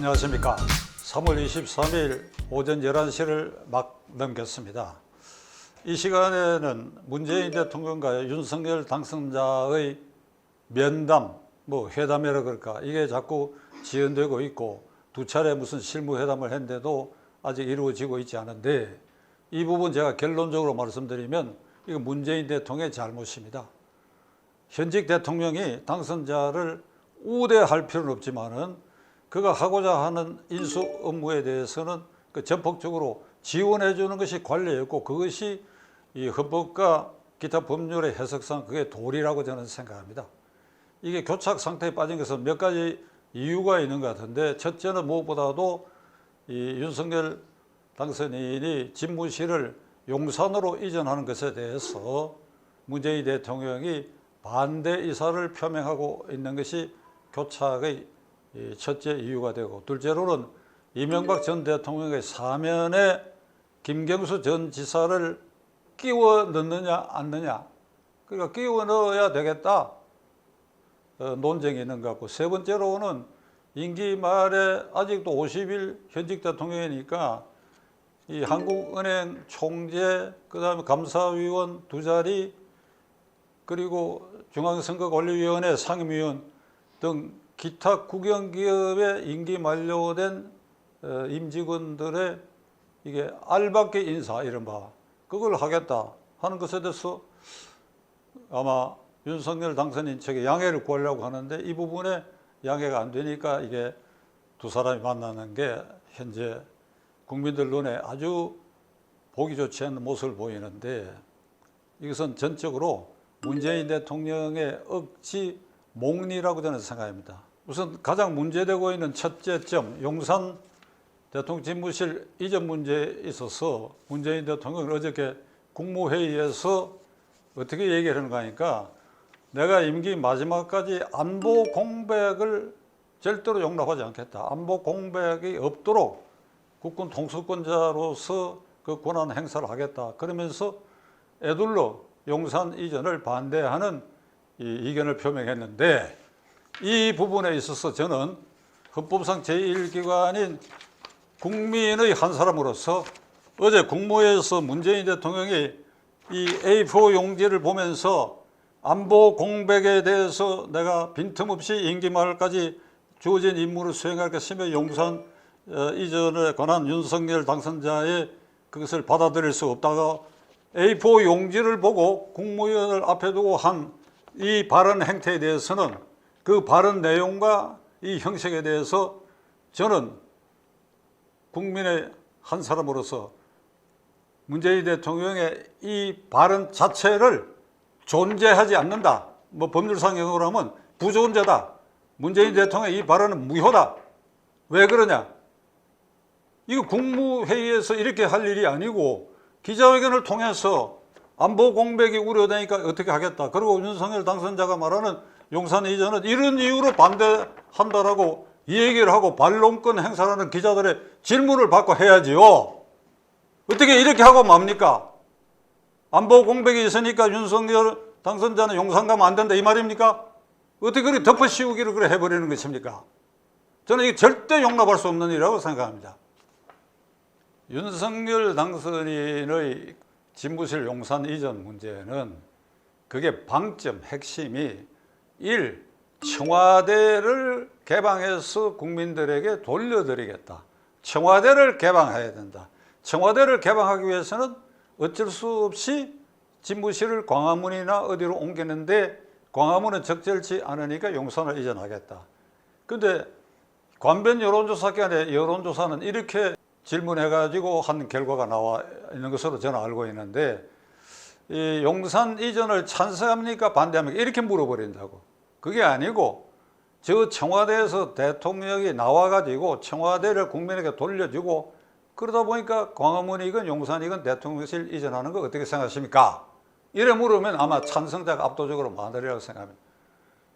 안녕하십니까. 3월 23일 오전 11시를 막 넘겼습니다. 이 시간에는 문재인 대통령과 윤석열 당선자의 면담, 회담이라 그럴까, 이게 자꾸 지연되고 있고 두 차례 무슨 실무회담을 했는데도 아직 이루어지고 있지 않은데, 이 부분 제가 결론적으로 말씀드리면 이거 문재인 대통령의 잘못입니다. 현직 대통령이 당선자를 우대할 필요는 없지만은 그가 하고자 하는 인수 업무에 대해서는 전폭적으로 지원해 주는 것이 관례였고, 그것이 이 헌법과 기타 법률의 해석상 그게 도리라고 저는 생각합니다. 이게 교착 상태에 빠진 것은 몇 가지 이유가 있는 것 같은데, 첫째는 무엇보다도 이 윤석열 당선인이 집무실을 용산으로 이전하는 것에 대해서 문재인 대통령이 반대 의사를 표명하고 있는 것이 교착의 첫째 이유가 되고, 둘째로는 이명박 전 대통령의 사면에 김경수 전 지사를 끼워 넣느냐 안 넣느냐, 그러니까 끼워 넣어야 되겠다 논쟁이 있는 것 같고, 세 번째로는 임기 말에 아직도 50일 현직 대통령이니까 이 한국은행 총재, 그다음에 감사위원 두 자리, 그리고 중앙선거관리위원회 상임위원 등 기타 국영기업의 임기 만료된 임직원들의 이게 알박기 인사, 이른바 그걸 하겠다 하는 것에 대해서 아마 윤석열 당선인 측에 양해를 구하려고 하는데, 이 부분에 양해가 안 되니까 이게 두 사람이 만나는 게 현재 국민들 눈에 아주 보기 좋지 않은 모습을 보이는데, 이것은 전적으로 문재인 대통령의 억지 몽리라고 저는 생각합니다. 우선 가장 문제되고 있는 첫째 점, 용산 대통령 집무실 이전 문제에 있어서 문재인 대통령은 어저께 국무회의에서 어떻게 얘기를 하는가 하니까, 내가 임기 마지막까지 안보 공백을 절대로 용납하지 않겠다. 안보 공백이 없도록 국군 통수권자로서 그 권한 행사를 하겠다. 그러면서 애둘러 용산 이전을 반대하는 이 의견을 표명했는데, 이 부분에 있어서 저는 헌법상 제1기관인 국민의 한 사람으로서 어제 국무회의에서 문재인 대통령이 이 A4 용지를 보면서 안보 공백에 대해서 내가 빈틈없이 임기 말까지 주어진 임무를 수행할 것이며 용산 이전에 관한 윤석열 당선자의 그것을 받아들일 수 없다가 A4 용지를 보고 국무위원을 앞에 두고 한 이 발언 행태에 대해서는, 그 발언 내용과 이 형식에 대해서 저는 국민의 한 사람으로서 문재인 대통령의 이 발언 자체를 존재하지 않는다. 법률상 용어로 하면 부존재다. 문재인 대통령의 이 발언은 무효다. 왜 그러냐? 이거 국무회의에서 이렇게 할 일이 아니고 기자회견을 통해서 안보 공백이 우려되니까 어떻게 하겠다. 그리고 윤석열 당선자가 말하는 용산 이전은 이런 이유로 반대한다라고 얘기를 하고 반론권 행사하는 기자들의 질문을 받고 해야지요. 어떻게 이렇게 하고 맙니까? 안보 공백이 있으니까 윤석열 당선자는 용산 가면 안 된다 이 말입니까? 어떻게 그렇게 덮어씌우기를 그래 해버리는 것입니까? 저는 이게 절대 용납할 수 없는 일이라고 생각합니다. 윤석열 당선인의 집무실 용산 이전 문제는 그게 방점, 핵심이 1. 청와대를 개방해서 국민들에게 돌려드리겠다. 청와대를 개방해야 된다. 청와대를 개방하기 위해서는 어쩔 수 없이 집무실을 광화문이나 어디로 옮기는데 광화문은 적절치 않으니까 용산을 이전하겠다. 그런데 관변 여론조사 기관의 여론조사는 이렇게 질문해가지고 한 결과가 나와 있는 것으로 저는 알고 있는데, 이 용산 이전을 찬성합니까 반대합니까 이렇게 물어버린다고. 그게 아니고 저 청와대에서 대통령이 나와가지고 청와대를 국민에게 돌려주고, 그러다 보니까 광화문이건 용산이건 대통령실 이전하는 거 어떻게 생각하십니까? 이래 물으면 아마 찬성자가 압도적으로 많으리라고 생각합니다.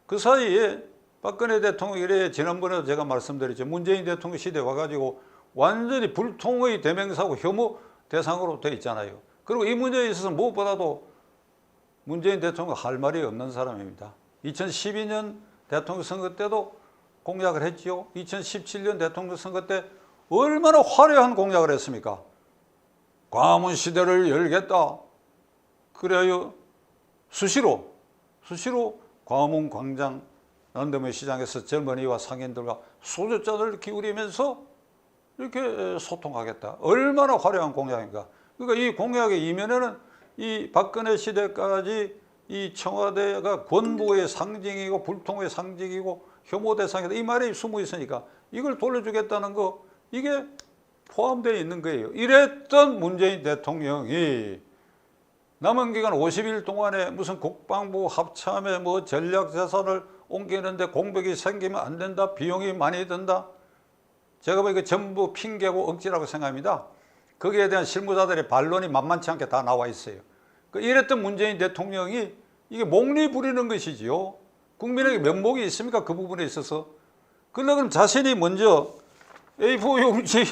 그 사이에 박근혜 대통령이 이래 지난번에도 제가 말씀드렸죠. 문재인 대통령 시대에 와가지고 완전히 불통의 대명사고 혐오 대상으로 돼 있잖아요. 그리고 이 문제에 있어서 무엇보다도 문재인 대통령 할 말이 없는 사람입니다. 2012년 대통령 선거 때도 공약을 했지요. 2017년 대통령 선거 때 얼마나 화려한 공약을 했습니까? 광화문 시대를 열겠다. 그래요. 수시로 광화문 광장 남대문 시장에서 젊은이와 상인들과 소주잔을 기울이면서 이렇게 소통하겠다. 얼마나 화려한 공약인가. 그러니까 이 공약의 이면에는 이 박근혜 시대까지 이 청와대가 권부의 상징이고 불통의 상징이고 혐오 대상이다. 이 말이 숨어 있으니까 이걸 돌려주겠다는 거 이게 포함되어 있는 거예요. 이랬던 문재인 대통령이 남은 기간 50일 동안에 무슨 국방부 합참에 뭐 전략자산을 옮기는데 공백이 생기면 안 된다. 비용이 많이 든다. 제가 보기에 전부 핑계고 억지라고 생각합니다. 거기에 대한 실무자들의 반론이 만만치 않게 다 나와 있어요. 이랬던 문재인 대통령이 이게 목리 부리는 것이지요. 국민에게 면목이 있습니까? 그 부분에 있어서. 그러면 자신이 먼저 A4 용지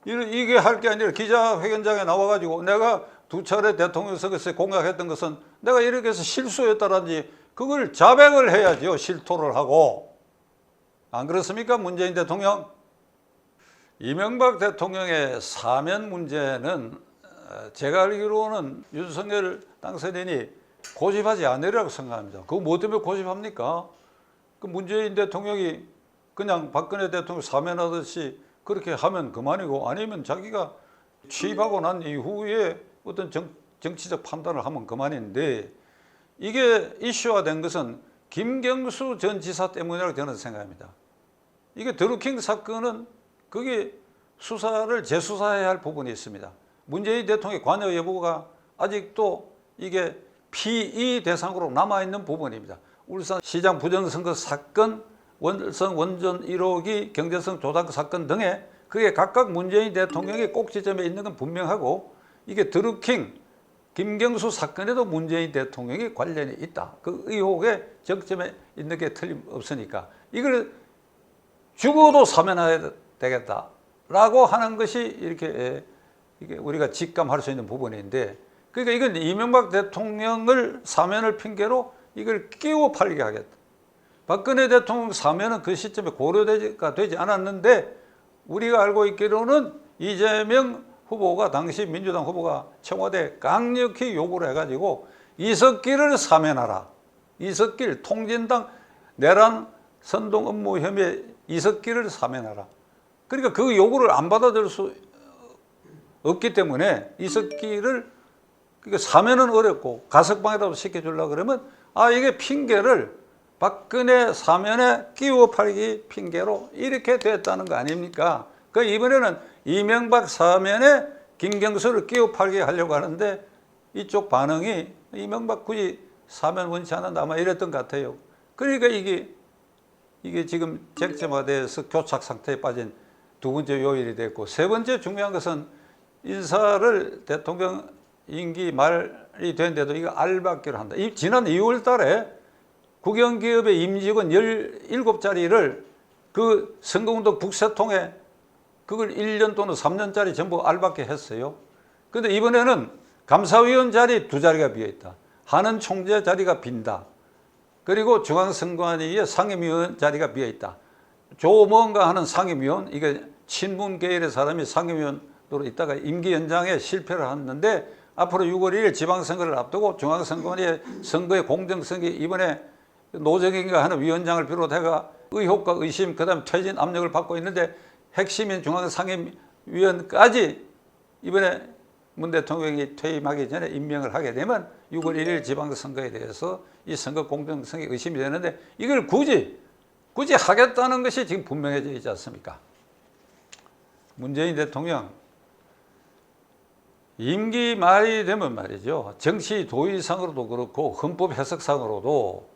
이게 할 게 아니라 기자회견장에 나와가지고 내가 2차례 대통령 선거에서 공약했던 것은 내가 이렇게 해서 실수였다든지 그걸 자백을 해야죠. 실토를 하고. 안 그렇습니까? 문재인 대통령. 이명박 대통령의 사면 문제는 제가 알기로는 윤석열 당선인이 고집하지 않으리라고 생각합니다. 그거 뭐 때문에 고집합니까? 그 문재인 대통령이 그냥 박근혜 대통령 사면하듯이 그렇게 하면 그만이고 아니면 자기가 취임하고 난 이후에 어떤 정치적 판단을 하면 그만인데 이게 이슈화된 것은 김경수 전 지사 때문이라고 저는 생각합니다. 이게 드루킹 사건은 그게 수사를 재수사해야 할 부분이 있습니다. 문재인 대통령의 관여 여부가 아직도 이게 피의 대상으로 남아있는 부분입니다. 울산시장 부정선거 사건, 월성 원전 1호기 경제성 조작 사건 등에 그게 각각 문재인 대통령의 꼭지점에 있는 건 분명하고 이게 드루킹, 김경수 사건에도 문재인 대통령이 관련이 있다. 그 의혹의 정점에 있는 게 틀림없으니까 이걸 죽어도 사면해야 되겠다라고 하는 것이 이렇게 우리가 직감할 수 있는 부분인데 그러니까 이건 이명박 대통령을 사면을 핑계로 이걸 끼워 팔게 하겠다. 박근혜 대통령 사면은 그 시점에 고려가 되지 않았는데 우리가 알고 있기로는 이재명 후보가 당시 민주당 후보가 청와대에 강력히 요구를 해가지고 이석기를 사면하라. 이석길 통진당 내란 선동 업무 혐의 이석기를 사면하라. 그러니까 그 요구를 안 받아들일 수 없기 때문에 이석기를 그러니까 사면은 어렵고 가석방이라도 시켜주려고 그러면 이게 핑계를 박근혜 사면에 끼워 팔기 핑계로 이렇게 됐다는 거 아닙니까? 그 이번에는 이명박 사면에 김경수를 끼워 팔게 하려고 하는데 이쪽 반응이 이명박 굳이 사면 원치 않는다 아마 이랬던 것 같아요. 그러니까 이게 지금 쟁점화돼서 교착 상태에 빠진 두 번째 요인이 됐고 세 번째 중요한 것은 인사를 대통령 임기 말이 됐는데도 이거 알박기를 한다. 지난 2월 달에 국영기업의 임직원 17자리를 그 선거운동 북새통에 그걸 1년 또는 3년짜리 전부 알박기 했어요. 그런데 이번에는 감사위원 자리 2자리가 비어있다. 하는 총재 자리가 빈다. 그리고 중앙선관위의 상임위원 자리가 비어있다. 조뭔가 하는 상임위원, 이게 친문 계열의 사람이 상임위원으로 있다가 임기 연장에 실패를 했는데 앞으로 6월 1일 지방선거를 앞두고 중앙선관위의 선거의 공정성이 이번에 노정인가 하는 위원장을 비롯해가 의혹과 의심, 그 다음에 퇴진 압력을 받고 있는데 핵심인 중앙상임위원까지 이번에 문 대통령이 퇴임하기 전에 임명을 하게 되면 6월 1일 지방선거에 대해서 이 선거 공정성이 의심이 되는데 이걸 굳이 하겠다는 것이 지금 분명해져 있지 않습니까? 문재인 대통령 임기 말이 되면 말이죠. 정치 도의상으로도 그렇고 헌법 해석상으로도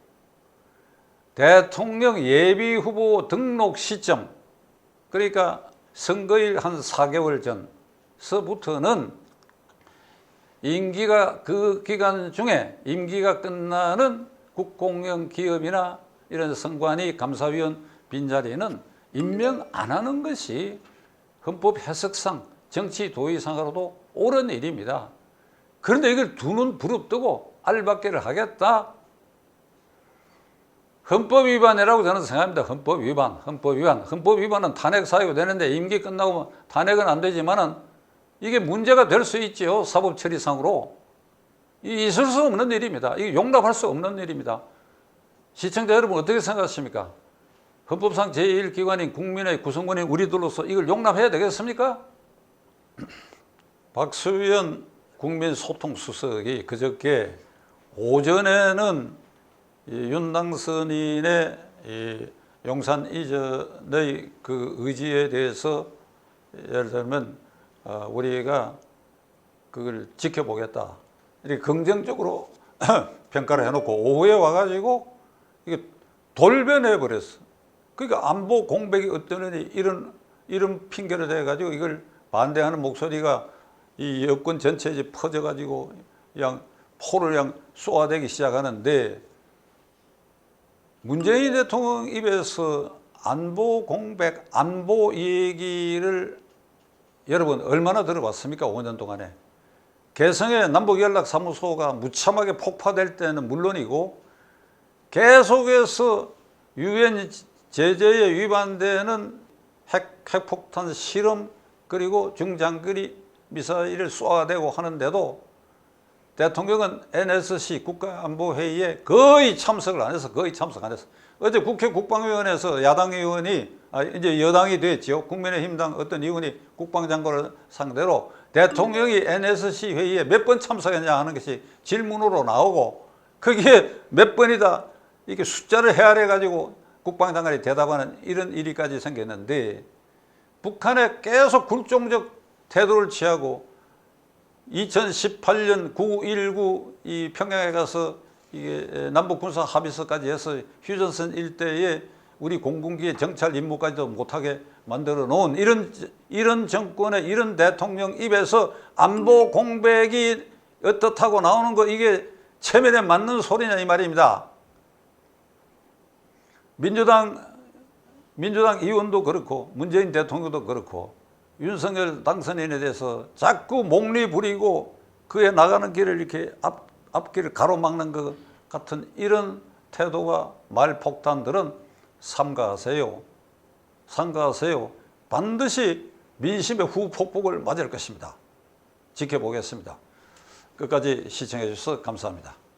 대통령 예비 후보 등록 시점 그러니까 선거일 한 4개월 전서부터는 임기가 그 기간 중에 임기가 끝나는 국공영 기업이나 이런 선관위 감사위원 빈자리는 임명 안 하는 것이 헌법 해석상 정치 도의상으로도 옳은 일입니다. 그런데 이걸 두 눈 부릅뜨고 알박기를 하겠다? 헌법 위반이라고 저는 생각합니다. 헌법 위반, 헌법 위반. 헌법 위반은 탄핵 사유가 되는데 임기 끝나고 탄핵은 안 되지만은 이게 문제가 될 수 있지요. 사법 처리상으로. 있을 수 없는 일입니다. 이게 용납할 수 없는 일입니다. 시청자 여러분 어떻게 생각하십니까? 헌법상 제1기관인 국민의 구성원인 우리들로서 이걸 용납해야 되겠습니까? 박수현 국민소통수석이 그저께 오전에는 윤당선인의 용산 이전의 그 의지에 대해서 예를 들면 우리가 그걸 지켜보겠다 이렇게 긍정적으로 평가를 해놓고 오후에 와가지고 이게 돌변해 버렸어. 그러니까 안보 공백이 어떠느니 이런 핑계를 대가지고 이걸 반대하는 목소리가 이 여권 전체에 퍼져가지고 그냥 포를 그냥 쏘아대기 시작하는데 문재인 대통령 입에서 안보 공백, 안보 얘기를 여러분 얼마나 들어봤습니까? 5년 동안에. 개성의 남북연락사무소가 무참하게 폭파될 때는 물론이고 계속해서 유엔 제재에 위반되는 핵폭탄 실험 그리고 중장거리 미사일을 쏘아대고 하는데도 대통령은 NSC 국가안보회의에 거의 참석을 안 해서 어제 국회 국방위원회에서 야당 의원이 이제 여당이 됐죠. 국민의힘당 어떤 의원이 국방장관을 상대로 대통령이 NSC 회의에 몇 번 참석했냐 하는 것이 질문으로 나오고 거기에 몇 번이다 이렇게 숫자를 헤아려 가지고 국방장관이 대답하는 이런 일이까지 생겼는데 북한에 계속 굴종적 태도를 취하고 2018년 9.19 이 평양에 가서 이게 남북 군사 합의서까지 해서 휴전선 일대에 우리 공군기의 정찰 임무까지도 못하게 만들어 놓은 이런 정권의 이런 대통령 입에서 안보 공백이 어떻다고 나오는 거 이게 체면에 맞는 소리냐 이 말입니다. 민주당 의원도 그렇고 문재인 대통령도 그렇고 윤석열 당선인에 대해서 자꾸 목리 부리고 그에 나가는 길을 이렇게 앞길을 가로막는 것 같은 이런 태도와 말폭탄들은 삼가하세요. 반드시 민심의 후폭풍을 맞을 것입니다. 지켜보겠습니다. 끝까지 시청해 주셔서 감사합니다.